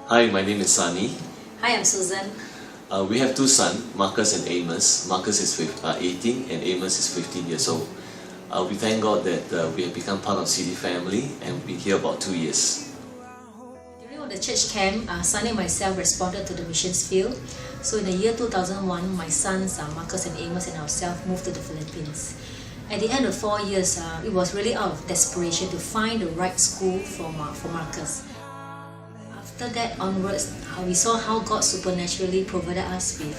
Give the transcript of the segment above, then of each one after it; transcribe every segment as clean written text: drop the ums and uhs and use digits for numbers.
Hi, my name is Sunny. Hi, I'm Susan. We have two sons, Marcus and Amos. Marcus is 18 and Amos is 15 years old. We thank God that we have become part of CD family and we've been here about 2 years. During the church camp, Sunny and myself responded to the missions field. So in the year 2001, my sons Marcus and Amos and ourselves moved to the Philippines. At the end of 4 years, it was really out of desperation to find the right school for Marcus. After that onwards, we saw how God supernaturally provided us with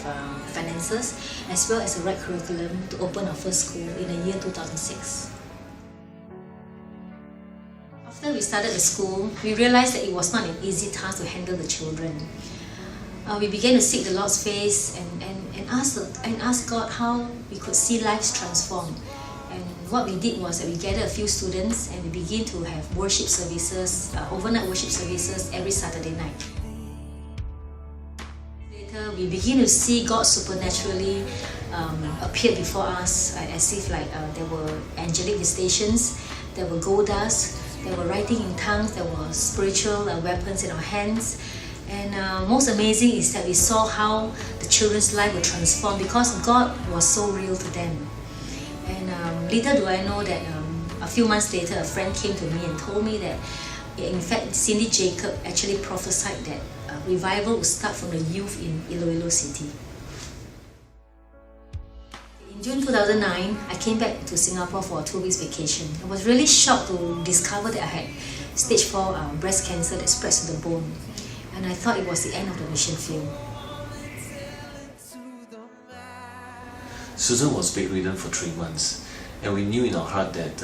finances as well as the right curriculum to open our first school in the year 2006. After we started the school, we realized that it was not an easy task to handle the children. We began to seek the Lord's face and ask God how we could see lives transformed. And what we did was that we gathered a few students and we began to have worship services, overnight worship services every Saturday night. Later, we began to see God supernaturally appear before us as if like there were angelic visitations, there were goldas, there were writing in tongues, there were spiritual weapons in our hands. And most amazing is that we saw how the children's life were transformed because God was so real to them. And little do I know that a few months later, a friend came to me and told me that, in fact, Cindy Jacob actually prophesied that revival would start from the youth in Iloilo City. In June 2009, I came back to Singapore for a 2 weeks vacation. I was really shocked to discover that I had stage 4 breast cancer that spreads to the bone. And I thought it was the end of the mission field. Susan was bedridden for 3 months and we knew in our heart that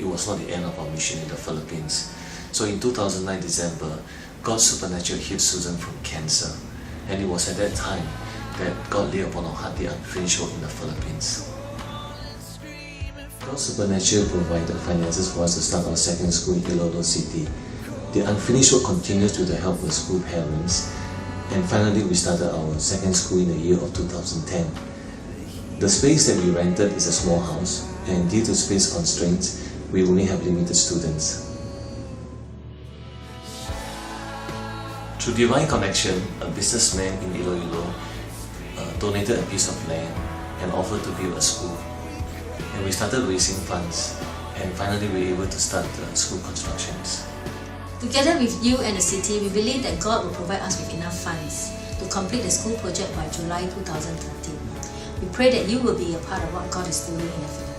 it was not the end of our mission in the Philippines. So in 2009 December, God supernaturally healed Susan from cancer, and it was at that time that God laid upon our heart the unfinished work in the Philippines. God supernaturally provided finances for us to start our second school in Iloilo City. The unfinished work continues with the help of the school parents, and finally we started our second school in the year of 2010. The space that we rented is a small house, and due to space constraints, we only have limited students. Through divine connection, a businessman in Iloilo donated a piece of land and offered to build a school. And we started raising funds, and finally we were able to start the school constructions. Together with you and the city, we believe that God will provide us with enough funds to complete the school project by July 2013. We pray that you will be a part of what God is doing in the Philippines.